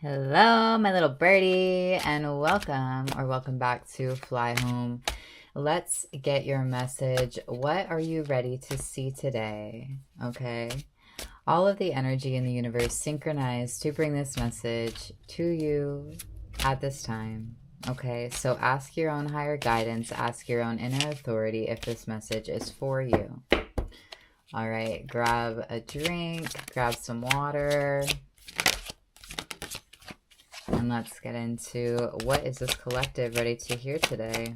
Hello, my little birdie, and welcome back to Fly Home. Let's get your message. What are you ready to see today? Okay. All of the energy in the universe synchronized to bring this message to you at this time. Okay, so ask your own higher guidance, ask your own inner authority if this message is for you. All right, grab a drink, grab some water. And let's get into what is this collective ready to hear today.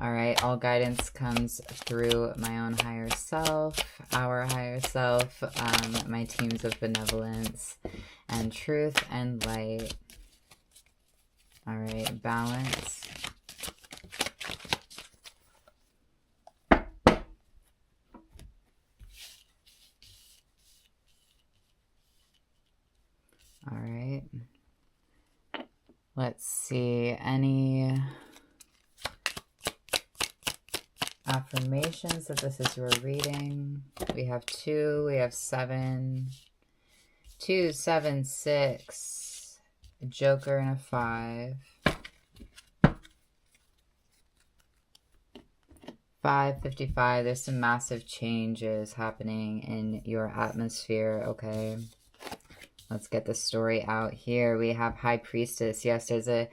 All right, all guidance comes through my own higher self, our higher self, my teams of benevolence and truth and light. All right, balance. All right. Let's see, any affirmations that this is your reading? We have 2, we have 7, 2, 7, 6, a joker and a 5. 555, there's some massive changes happening in your atmosphere, okay? Let's get the story out here. We have High Priestess. Yes, there's a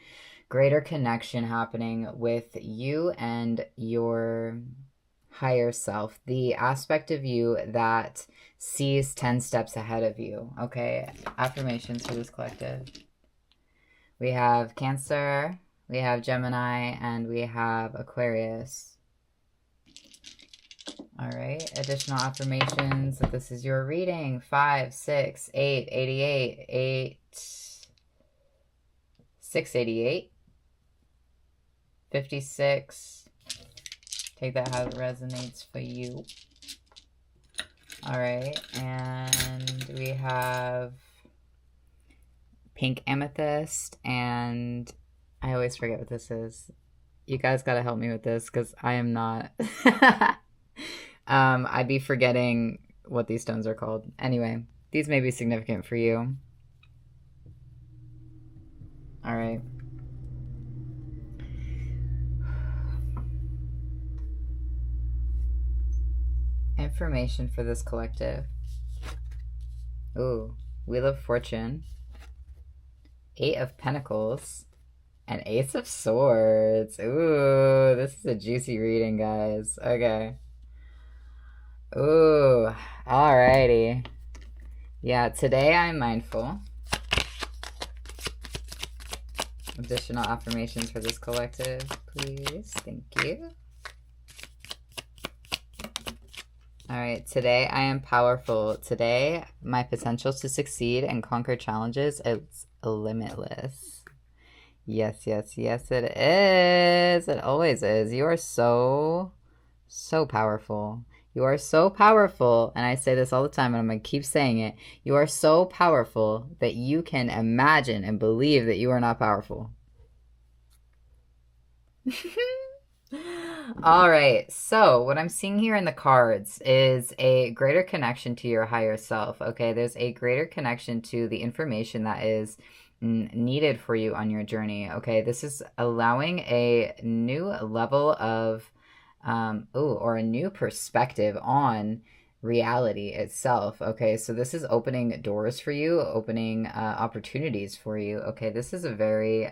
greater connection happening with you and your higher self. The aspect of you that sees 10 steps ahead of you. Okay, affirmations for this collective. We have Cancer, we have Gemini, and we have Aquarius. All right, additional affirmations that this is your reading. 5, 6, 8, 88, 8, 688, 56. Take that how it resonates for you. All right, and we have Pink Amethyst, and I always forget what this is. You guys got to help me with this because I am not... I'd be forgetting what these stones are called. Anyway, these may be significant for you. All right. Information for this collective. Ooh, Wheel of Fortune. 8 of Pentacles. And Ace of Swords. Ooh, this is a juicy reading, guys. Okay. Ooh, alrighty. Yeah, today I'm mindful. Additional affirmations for this collective, please. Thank you. Alright, today I am powerful. Today, my potential to succeed and conquer challenges is limitless. Yes, yes, yes, it is. It always is. You are so powerful. You are so powerful, and I say this all the time, and I'm going to keep saying it. You are so powerful that you can imagine and believe that you are not powerful. All right, so what I'm seeing here in the cards is a greater connection to your higher self, okay? There's a greater connection to the information that is needed for you on your journey, okay? This is allowing a new level of or a new perspective on reality itself. Okay, so this is opening doors for you, opening opportunities for you. Okay, this is a very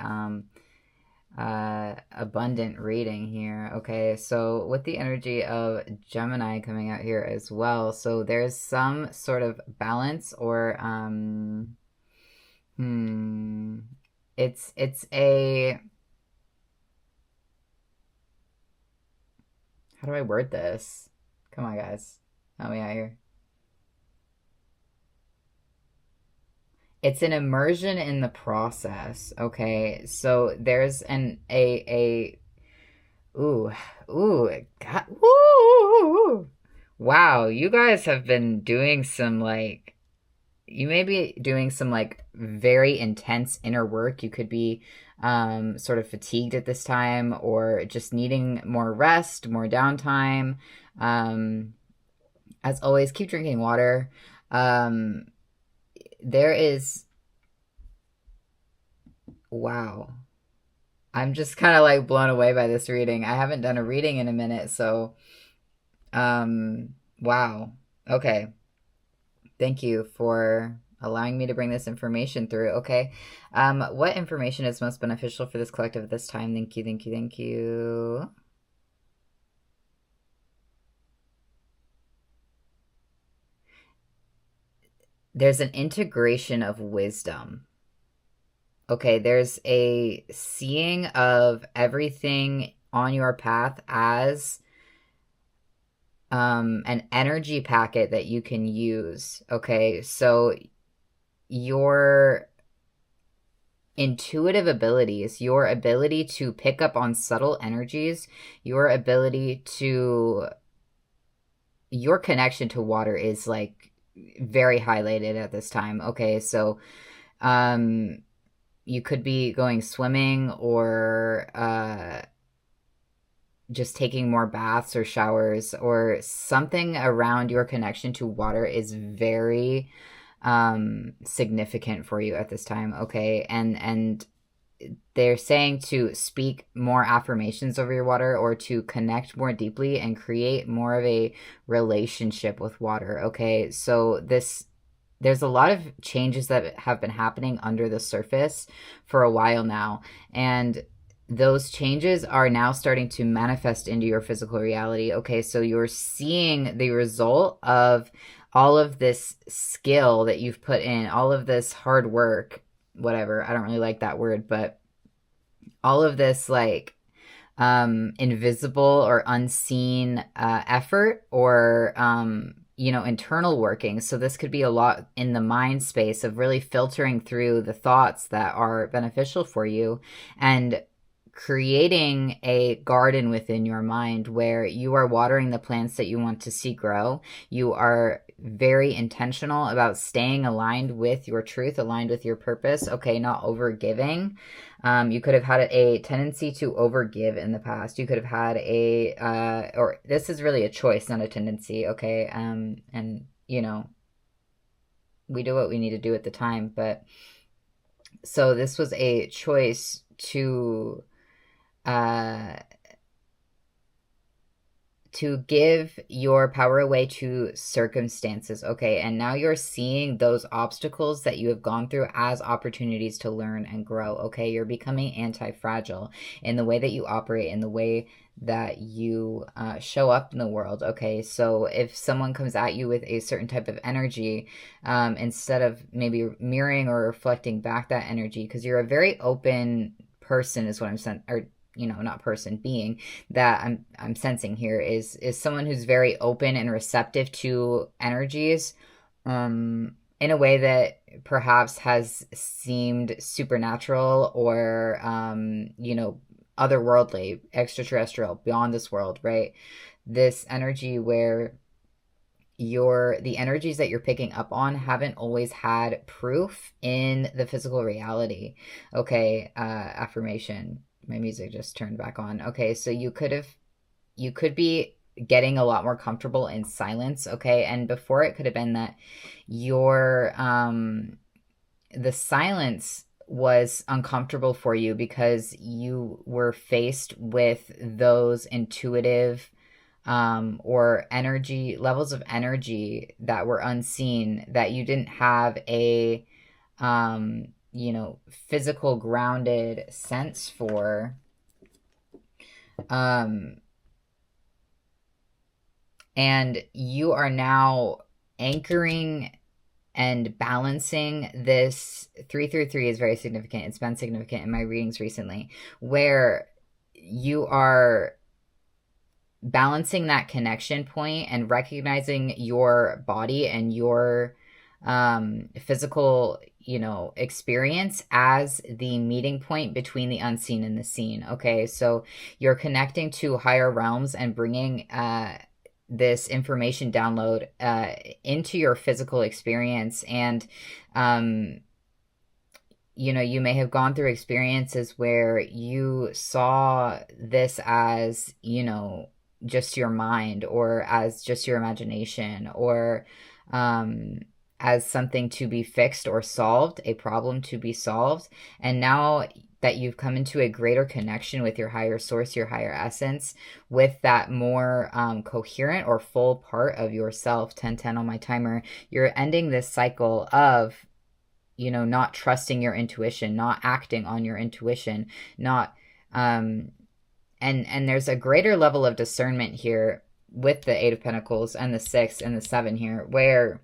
abundant reading here. Okay, so with the energy of Gemini coming out here as well, so there's some sort of balance or it's a... How do I word this? Come on, guys. Help me out here. It's an immersion in the process, okay? So there's ooh, God, woo! Wow, you guys have been doing some, like, you may be doing some, like, very intense inner work. You could be sort of fatigued at this time or just needing more rest, more downtime. As always, keep drinking water. There is, wow. I'm just kind of like blown away by this reading. I haven't done a reading in a minute, so wow. Okay. Thank you for allowing me to bring this information through. Okay. What information is most beneficial for this collective at this time? Thank you, thank you, thank you. There's an integration of wisdom. Okay, there's a seeing of everything on your path as an energy packet that you can use. Okay, so your intuitive abilities, your ability to pick up on subtle energies, your ability to, your connection to water is like very highlighted at this time. Okay, so you could be going swimming or just taking more baths or showers, or something around your connection to water is very significant for you at this time. Okay, and they're saying to speak more affirmations over your water, or to connect more deeply and create more of a relationship with water. Okay, so there's a lot of changes that have been happening under the surface for a while now, and those changes are now starting to manifest into your physical reality. Okay, so you're seeing the result of all of this skill that you've put in, all of this hard work, whatever. I don't really like that word, but all of this like invisible or unseen effort, or internal working. So this could be a lot in the mind space of really filtering through the thoughts that are beneficial for you, and creating a garden within your mind where you are watering the plants that you want to see grow. You are very intentional about staying aligned with your truth, aligned with your purpose. Okay, not over giving. You could have had a tendency to overgive in the past. You could have had or this is really a choice, not a tendency. Okay, and we do what we need to do at the time, but so this was a choice to give your power away to circumstances. Okay, and now you're seeing those obstacles that you have gone through as opportunities to learn and grow. Okay, you're becoming anti-fragile in the way that you operate, in the way that you show up in the world. Okay, so if someone comes at you with a certain type of energy, instead of maybe mirroring or reflecting back that energy, because you're a very open person is what I'm saying, or not person, being that I'm sensing here is someone who's very open and receptive to energies in a way that perhaps has seemed supernatural, or otherworldly, extraterrestrial, beyond this world, right? This energy where the energies that you're picking up on haven't always had proof in the physical reality. Okay, affirmation. My music just turned back on. Okay, so you could be getting a lot more comfortable in silence. Okay, and before it could have been that your the silence was uncomfortable for you because you were faced with those intuitive or energy levels of energy that were unseen, that you didn't have a physical grounded sense for. And you are now anchoring and balancing this. 333 is very significant. It's been significant in my readings recently, where you are balancing that connection point and recognizing your body and your physical experience as the meeting point between the unseen and the seen. Okay, so you're connecting to higher realms and bringing this information download into your physical experience. And you may have gone through experiences where you saw this as just your mind, or as just your imagination, or as something to be fixed or solved, a problem to be solved. And now that you've come into a greater connection with your higher source, your higher essence, with that more coherent or full part of yourself, 1010 on my timer, you're ending this cycle of, you know, not trusting your intuition, not acting on your intuition, not and there's a greater level of discernment here with the Eight of Pentacles and the Six and the Seven here, where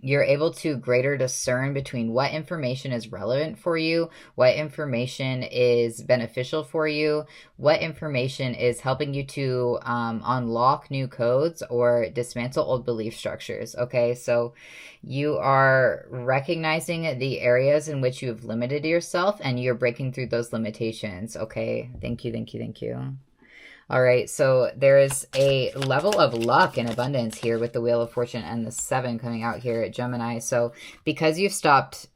you're able to greater discern between what information is relevant for you, what information is beneficial for you, what information is helping you to unlock new codes or dismantle old belief structures. Okay, so you are recognizing the areas in which you have limited yourself and you're breaking through those limitations. Okay, thank you, thank you, thank you. All right, so there is a level of luck and abundance here with the Wheel of Fortune and the Seven coming out here at Gemini. So because you've stopped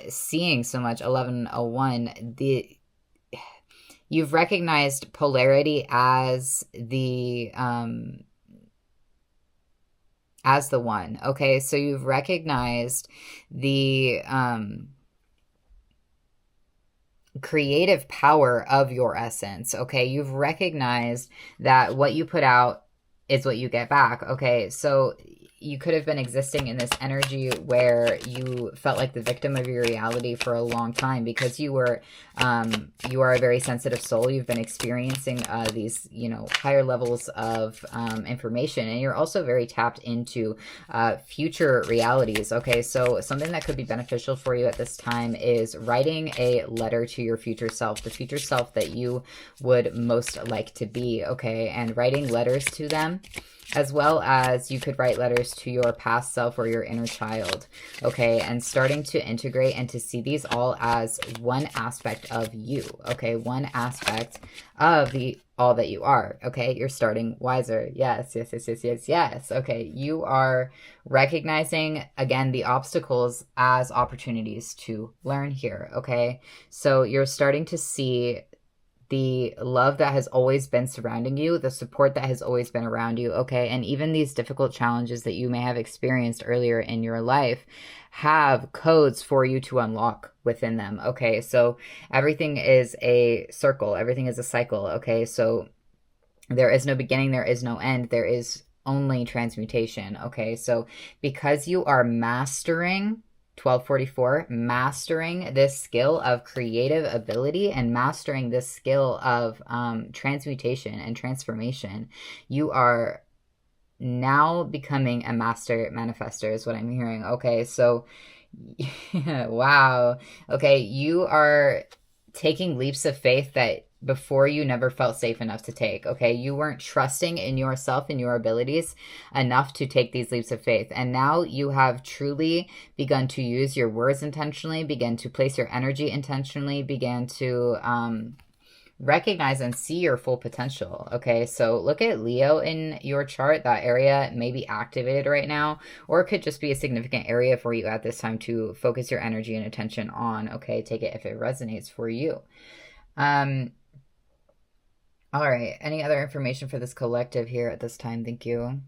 seeing so much 1101, you've recognized polarity as the one. Okay, so you've recognized the creative power of your essence. Okay, you've recognized that what you put out is what you get back. Okay, so you could have been existing in this energy where you felt like the victim of your reality for a long time because you are a very sensitive soul. You've been experiencing these, you know, higher levels of information, and you're also very tapped into future realities. Okay, so something that could be beneficial for you at this time is writing a letter to your future self, the future self that you would most like to be. Okay, and writing letters to them, as well as you could write letters to your past self or your inner child, okay, and starting to integrate and to see these all as one aspect of you, okay, one aspect of the all that you are, okay, you're starting wiser, yes, yes, yes, yes, yes, yes, okay, you are recognizing, again, the obstacles as opportunities to learn here, okay, so you're starting to see the love that has always been surrounding you, the support that has always been around you, okay? And even these difficult challenges that you may have experienced earlier in your life have codes for you to unlock within them, okay? So everything is a circle, everything is a cycle, okay? So there is no beginning, there is no end, there is only transmutation, okay? So because you are mastering 1244, mastering this skill of creative ability and mastering this skill of transmutation and transformation, you are now becoming a master manifester is what I'm hearing. Okay, so wow. Okay, you are taking leaps of faith that before you never felt safe enough to take, okay? You weren't trusting in yourself and your abilities enough to take these leaps of faith. And now you have truly begun to use your words intentionally, begin to place your energy intentionally, began to recognize and see your full potential, okay? So look at Leo in your chart. That area may be activated right now, or it could just be a significant area for you at this time to focus your energy and attention on, okay? Take it if it resonates for you. All right, any other information for this collective here at this time? Thank you.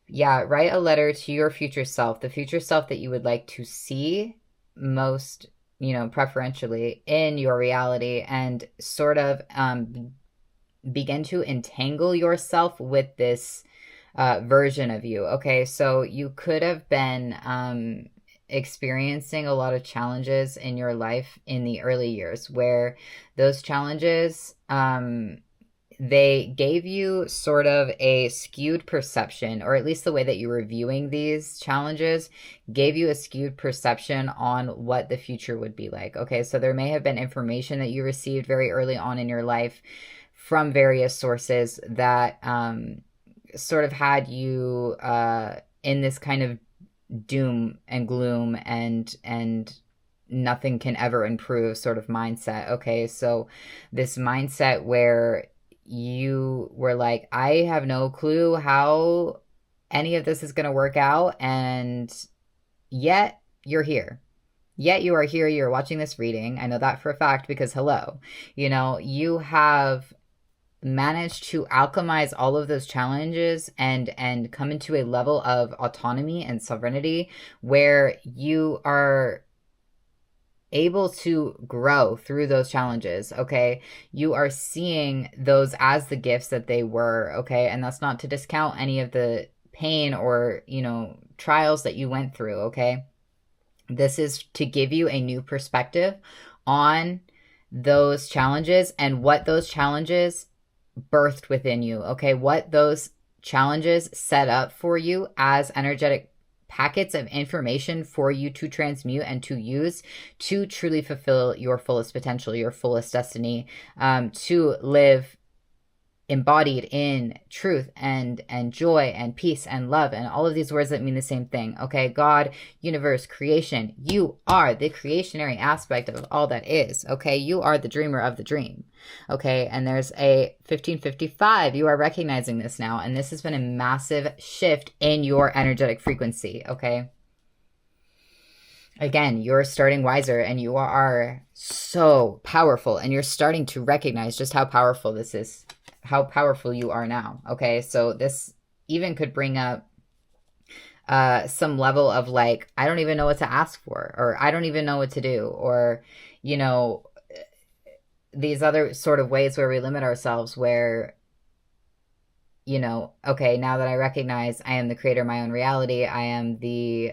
Yeah, write a letter to your future self, the future self that you would like to see most, you know, preferentially in your reality, and sort of begin to entangle yourself with this version of you. Okay, so you could have been experiencing a lot of challenges in your life in the early years, where those challenges they gave you sort of a skewed perception, or at least the way that you were viewing these challenges gave you a skewed perception on what the future would be like. Okay, so there may have been information that you received very early on in your life from various sources that sort of had you in this kind of doom and gloom and nothing can ever improve sort of mindset. Okay, so this mindset where you were like, I have no clue how any of this is going to work out, and yet you're here. Yet you are here, you're watching this reading. I know that for a fact because hello, you know, you have manage to alchemize all of those challenges and come into a level of autonomy and sovereignty where you are able to grow through those challenges, okay? You are seeing those as the gifts that they were, okay? And that's not to discount any of the pain or, you know, trials that you went through, okay? This is to give you a new perspective on those challenges and what those challenges birthed within you, okay? What those challenges set up for you as energetic packets of information for you to transmute and to use to truly fulfill your fullest potential, your fullest destiny, to live embodied in truth and joy and peace and love and all of these words that mean the same thing, okay? God, universe, creation. You are the creationary aspect of all that is, okay? You are the dreamer of the dream, okay? And there's a 1555. You are recognizing this now, and this has been a massive shift in your energetic frequency, okay? Again, you're starting wiser and you are so powerful, and you're starting to recognize just how powerful this is, how powerful you are now, okay? So this even could bring up some level of like, I don't even know what to ask for, or I don't even know what to do, or, you know, these other sort of ways where we limit ourselves where, you know, okay, now that I recognize I am the creator of my own reality, I am the,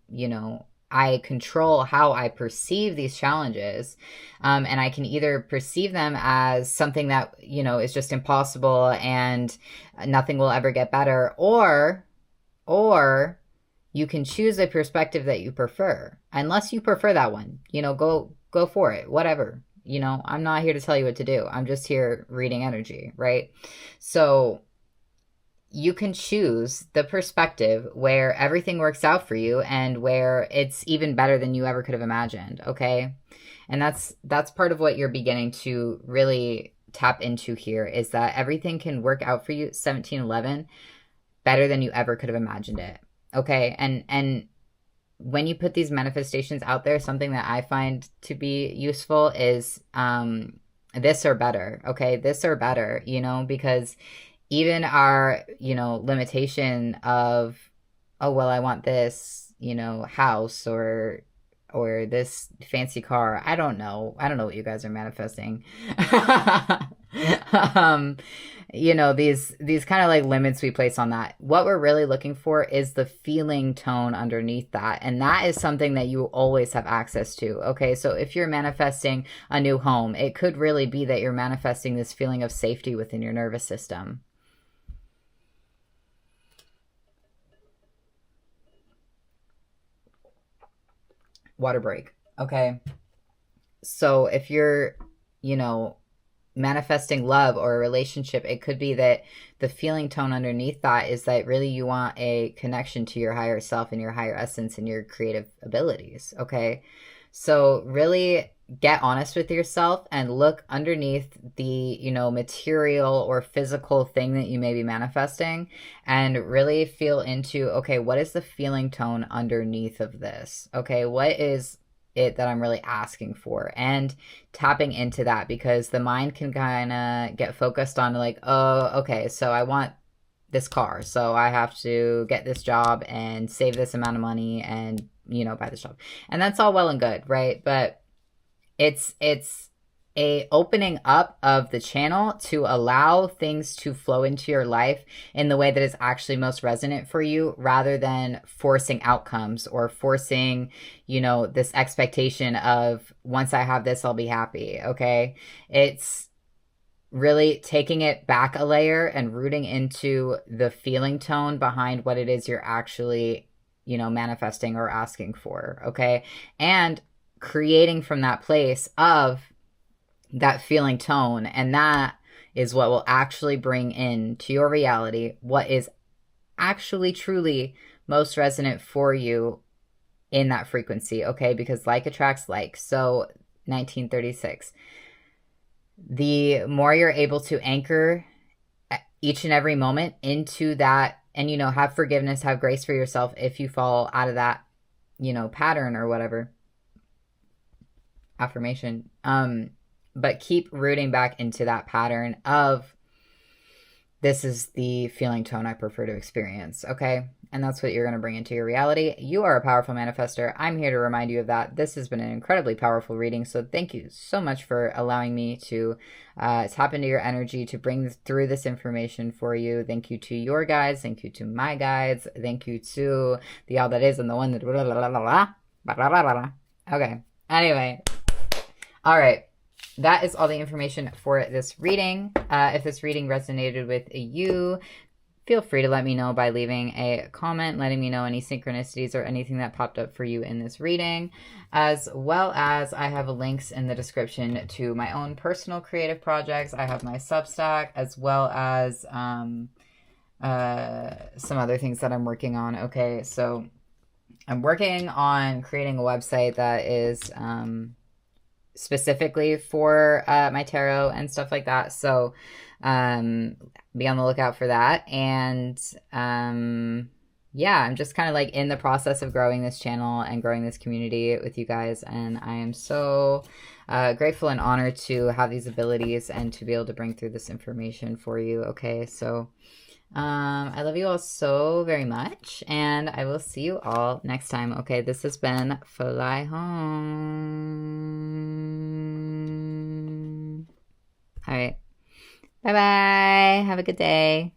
you know, I control how I perceive these challenges, and I can either perceive them as something that, you know, is just impossible and nothing will ever get better, or you can choose a perspective that you prefer. Unless you prefer that one, you know, go for it, whatever. You know, I'm not here to tell you what to do. I'm just here reading energy, right? So you can choose the perspective where everything works out for you and where it's even better than you ever could have imagined, okay? And that's part of what you're beginning to really tap into here, is that everything can work out for you, 1711, better than you ever could have imagined it, okay? And when you put these manifestations out there, something that I find to be useful is this or better, okay? This or better, you know, because even our, you know, limitation of, oh, well, I want this, you know, house or this fancy car. I don't know what you guys are manifesting. You know, these kind of like limits we place on that. What we're really looking for is the feeling tone underneath that. And that is something that you always have access to. Okay. So if you're manifesting a new home, it could really be that you're manifesting this feeling of safety within your nervous system. Water break. Okay. So if you're, you know, manifesting love or a relationship, it could be that the feeling tone underneath that is that really you want a connection to your higher self and your higher essence and your creative abilities. Okay. So really get honest with yourself and look underneath the, you know, material or physical thing that you may be manifesting, and really feel into, okay, what is the feeling tone underneath of this? Okay, what is it that I'm really asking for? And tapping into that, because the mind can kind of get focused on like, oh, okay, so I want this car, so I have to get this job and save this amount of money and, you know, buy this job. And that's all well and good, right? But it's a opening up of the channel to allow things to flow into your life in the way that is actually most resonant for you, rather than forcing outcomes or forcing, you know, this expectation of once I have this, I'll be happy. Okay. It's really taking it back a layer and rooting into the feeling tone behind what it is you're actually, you know, manifesting or asking for. Okay. And creating from that place of that feeling tone, and that is what will actually bring into your reality what is actually truly most resonant for you in that frequency, okay? Because like attracts like. So 1936, the more you're able to anchor each and every moment into that, and, you know, have forgiveness, have grace for yourself if you fall out of that, you know, pattern or whatever, affirmation, but keep rooting back into that pattern of this is the feeling tone I prefer to experience, okay? And that's what you're going to bring into your reality. You are a powerful manifester. I'm here to remind you of that. This has been an incredibly powerful reading, so thank you so much for allowing me to tap into your energy, to bring through this information for you. Thank you to your guides. Thank you to my guides. Thank you to the all that is and the one that... Okay. Anyway. All right. That is all the information for this reading. If this reading resonated with you, feel free to let me know by leaving a comment, letting me know any synchronicities or anything that popped up for you in this reading, as well as I have links in the description to my own personal creative projects. I have my Substack, as well as some other things that I'm working on. Okay, so I'm working on creating a website that is... specifically for my tarot and stuff like that. So be on the lookout for that. And yeah, I'm just kind of like in the process of growing this channel and growing this community with you guys. And I am so grateful and honored to have these abilities and to be able to bring through this information for you. Okay, so I love you all so very much, and I will see you all next time. Okay, this has been Fly Home. All right. Bye-bye. Have a good day.